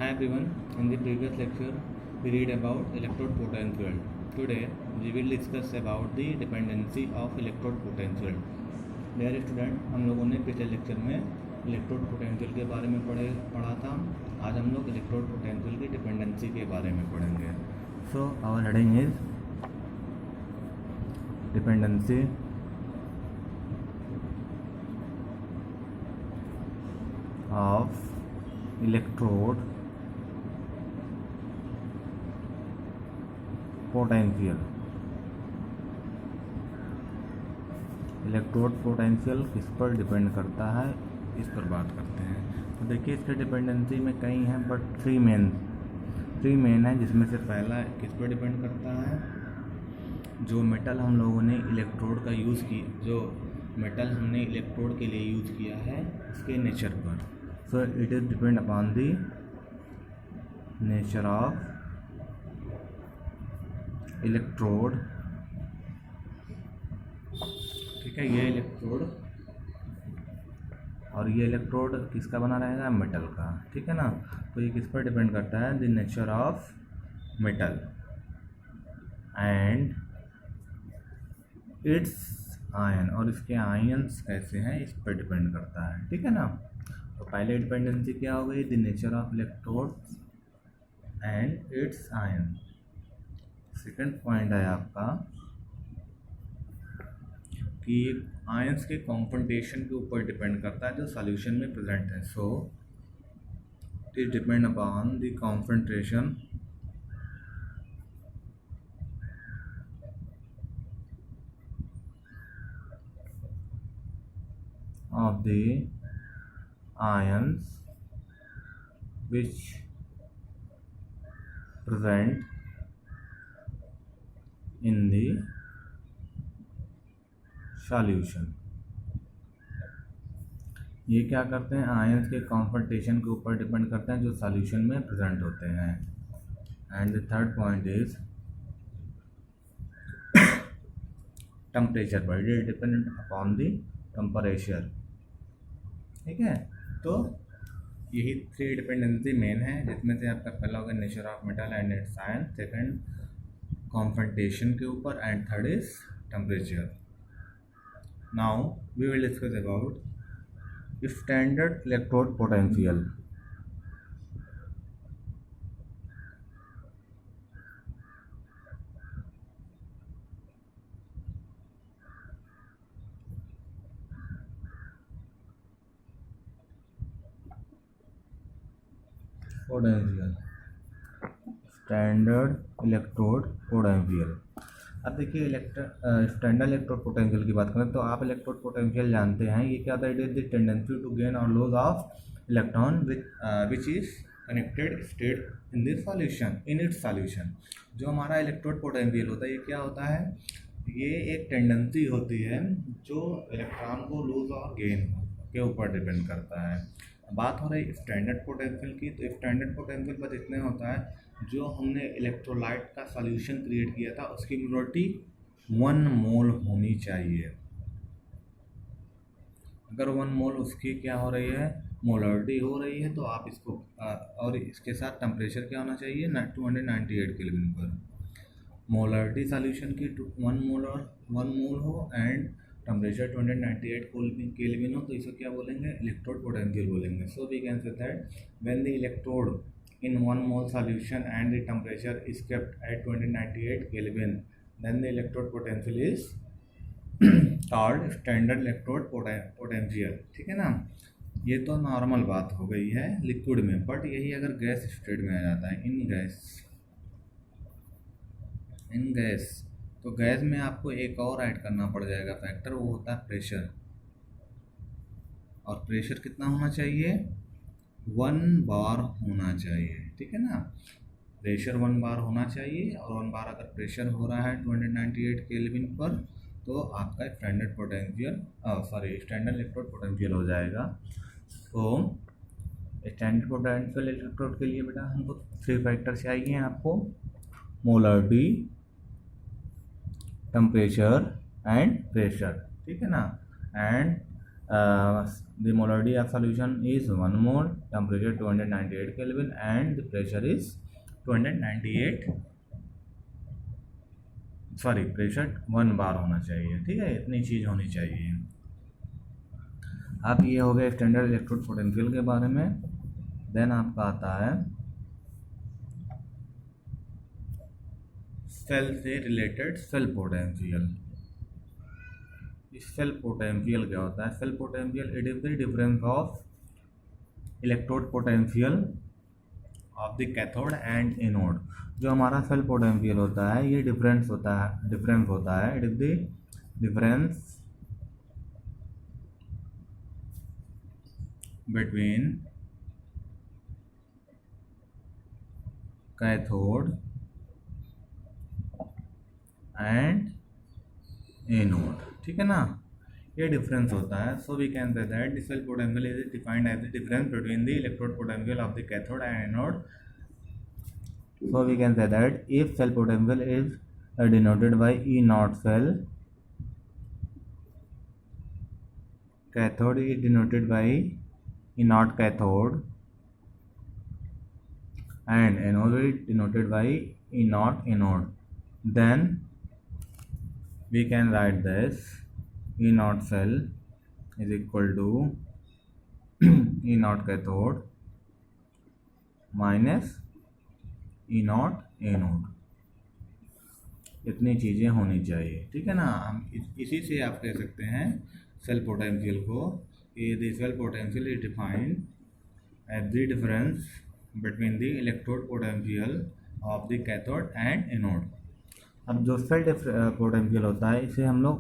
Hi everyone, in the previous lecture we read about electrode potential. Today we will discuss about the dependency of electrode potential. Dear student, हम लोगों ने पिछले lecture में electrode potential के बारे में पढ़ा था। आज हम लोग इलेक्ट्रोड पोटेंशियल की डिपेंडेंसी के बारे में पढ़ेंगे। So our heading is dependency of electrode potential. Electrode potential किस पर डिपेंड करता है, इस पर बात करते हैं। तो देखिए इसके डिपेंडेंसी में कई हैं, बट थ्री मेन है, जिसमें से पहला किस पर डिपेंड करता है, जो मेटल हम लोगों ने इलेक्ट्रोड का यूज़ किया, जो मेटल हमने इलेक्ट्रोड के लिए यूज़ किया है, इसके नेचर पर। So it is depend upon the nature of electrode. ठीक है, ये इलेक्ट्रोड और ये इलेक्ट्रोड किसका बना रहेगा, मेटल का। ठीक है ना। तो ये किस पर डिपेंड करता है, the nature of metal and its ion, और इसके आयन्स कैसे हैं इस पर डिपेंड करता है। ठीक है ना। तो पहले डिपेंडेंसी क्या हो गई, the nature of electrode and its ion. Second point है आपका कि आयंस के कॉन्फेंट्रेशन के ऊपर डिपेंड करता है जो सॉल्यूशन में प्रेजेंट है। So it is depend upon the concentration of the ions which present in the solution। ये क्या करते हैं, आयंस के कॉन्फेंट्रेशन के ऊपर डिपेंड करते हैं जो सॉल्यूशन में प्रेजेंट होते हैं। And the third point is temperature पर, it depend upon the temperature. ठीक है। तो यही थ्री डिपेंडेंसी मेन है, जिसमें से आपका पहला होगा nature of metal and its ion, second concentration के ऊपर, and third is temperature. Now we will discuss about standard electrode potential. Potential, standard electrode potential. अब देखिए स्टैंडर्ड इलेक्ट्रोड पोटेंशियल की बात करें तो आप इलेक्ट्रोड पोटेंशियल जानते हैं, ये क्या होता है, it is the tendency to gain और loss of electron which is connected state in this solution, in its solution. जो हमारा इलेक्ट्रोड पोटेंशियल होता है, ये क्या होता है, ये एक टेंडेंसी होती है जो इलेक्ट्रॉन को लूज और गेन के ऊपर डिपेंड करता है। बात हो रही स्टैंडर्ड पोटेंशियल की, तो स्टैंडर्ड पोटेंशियल बस इतने होता है, जो हमने इलेक्ट्रोलाइट का सॉल्यूशन क्रिएट किया था उसकी मोलरिटी 1 मोल होनी चाहिए। अगर 1 मोल उसकी क्या हो रही है, मोलरिटी हो रही है, तो आप इसको और इसके साथ टेम्परेचर क्या होना चाहिए, 298 केल्विन पर। मोलरिटी सॉल्यूशन की 1 मोल हो एंड टेम्परेचर 298 केल्विन हो, तो इसे क्या बोलेंगे, इलेक्ट्रोड पोटेंशियल बोलेंगे। So we can say that when the electrode in 1 mole solution and the temperature is kept at 298 Kelvin, then the electrode potential is called standard electrode potential। ठीक है ना। ये तो नॉर्मल बात हो गई है लिक्विड में, बट यही अगर गैस स्टेट में आ जाता है, इन गैस, तो गैस में आपको एक और ऐड करना पड़ जाएगा फैक्टर, वो होता है प्रेशर। और प्रेशर कितना होना चाहिए, 1 बार होना चाहिए। ठीक है ना। प्रेशर 1 बार होना चाहिए, और 1 बार अगर प्रेशर हो रहा है 298 केल्विन पर, तो आपका स्टैंडर्ड इलेक्ट्रोड पोटेंशियल हो जाएगा। तो स्टैंडर्ड पोटेंशियल इलेक्ट्रोड के लिए बेटा हमको 3 फैक्टर चाहिए आपको, मोलरिटी, टेम्परेचर एंड प्रेशर। ठीक है ना। And the molarity of solution is 1 mole, temperature 298 Kelvin and the pressure is 298, sorry pressure 1 बार होना चाहिए, ठीक है, इतनी चीज़ होनी चाहिए। अब ये हो गया स्टैंडर्ड इलेक्ट्रोड पोटेंशियल के बारे में। देन आपका आता है सेल से related cell potential. Cell potential क्या होता है? Cell potential it is the difference of electrode potential of the cathode and anode. जो हमारा सेल पोटेंशियल होता है ये डिफरेंस होता है it is the difference between cathode and anode, ठीक है ना, ये डिफरेंस होता है। So we can say that the cell potential is defined as the difference between the electrode potential of the cathode and anode. So we can say that if cell potential is denoted by E naught cell, cathode is denoted by E naught cathode and anode is denoted by E naught anode, then we can write this E naught cell is equal to E naught cathode minus E naught anode। इतनी चीज़ें होनी चाहिए, ठीक है ना। हम इसी से आप कह सकते हैं सेल पोटेंशियल को कि the cell potential is defined as the difference between the electrode potential of the cathode and anode. अब जो सेल पोटेंशियल होता है इसे हम लोग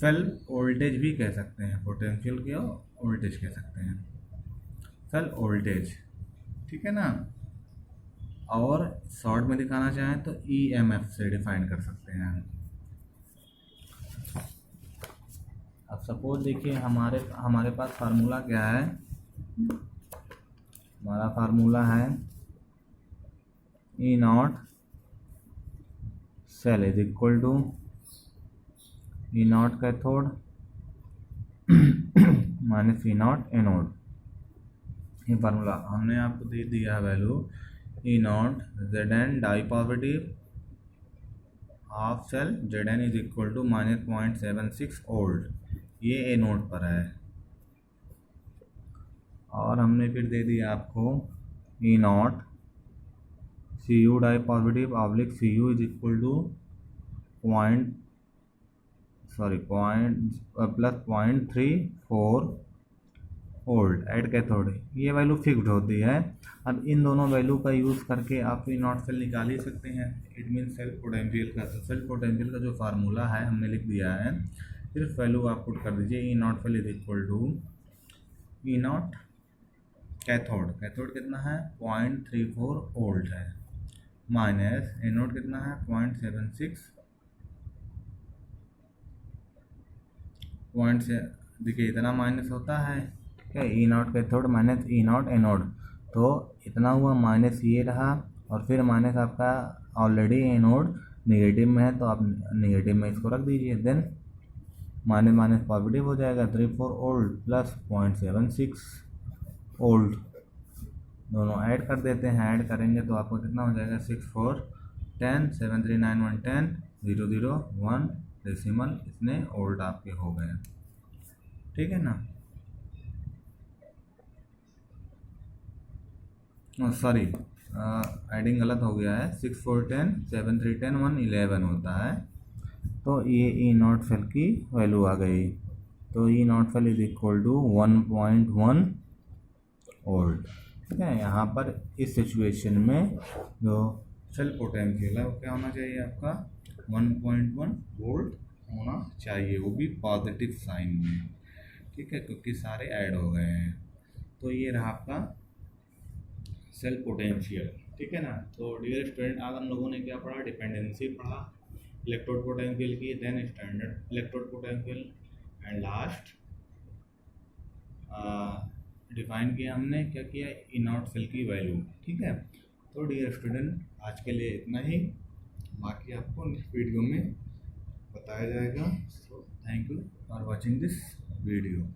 सेल वोल्टेज भी कह सकते हैं, पोटेंशियल को वोल्टेज कह सकते हैं, सेल वोल्टेज, ठीक है ना। और शॉर्ट में दिखाना चाहें तो EMF से डिफाइन कर सकते हैं। अब सपोज देखिए हमारे पास फार्मूला क्या है, हमारा फार्मूला है E naught cell is equal to E naught cathode minus E naught anode. ये फार्मूला हमने आपको दे दिया value E naught Zn di positive half cell Zn is equal to -0.76 volt, ये एनोड पर है। और हमने फिर दे दिया आपको E naught Cu di positive oblique Cu is equal to point plus 0.34 volt at cathode. ये वैल्यू फिक्स्ड होती है। अब इन दोनों वैल्यू का यूज़ करके आप E नॉट सेल निकाल ही सकते हैं, इट मीन सेल पोटेंशियल का। तो सेल पोटेंशियल का जो फार्मूला है हमने लिख दिया है, सिर्फ वैल्यू आप पुट कर दीजिए। E naught cell is equal to E naught cathode कितना है 0.34 वोल्ट है, माइनस एनोड कितना है 0.76 पॉइंट से, देखिए इतना माइनस होता है, ठीक है, E naught cathode minus E naught anode, तो इतना हुआ माइनस ये रहा, और फिर माइनस आपका ऑलरेडी एनोड नेगेटिव में है तो आप नेगेटिव में इसको रख दीजिए। देन माइनस माइनस पॉजिटिव हो जाएगा 34 वोल्ट प्लस 0.76 वोल्ट, दोनों ऐड कर देते हैं। ऐड करेंगे तो आपको कितना हो जाएगा 6 4 10 7 3 9 1 10 0 0 1 डेसिमल, इतने वोल्ट आपके हो गए, ठीक है ना। सॉरी एडिंग गलत हो गया है, 6 4 10 7 3 10 1 11 होता है। तो ये E नॉट सेल की वैल्यू आ गई। तो E naught cell is equal to 1.1 volt, ठीक है। यहाँ पर इस सिचुएशन में जो सेल पोटेंशियल है वो क्या होना चाहिए आपका 1.1 वोल्ट होना चाहिए, वो भी पॉजिटिव साइन में, ठीक है, क्योंकि सारे ऐड हो गए हैं। तो ये रहा आपका सेल पोटेंशियल, ठीक है ना। तो डियर स्टूडेंट आज हम लोगों ने क्या पढ़ा, डिपेंडेंसी पढ़ा इलेक्ट्रोड पोटेंशियल की, then standard electrode potential, and last define किया हमने, क्या किया E नॉट सेल की वैल्यू, ठीक है। तो डियर स्टूडेंट आज के लिए इतना ही, बाकी आपको नेक्स्ट वीडियो में बताया जाएगा। So thank you. for watching this video.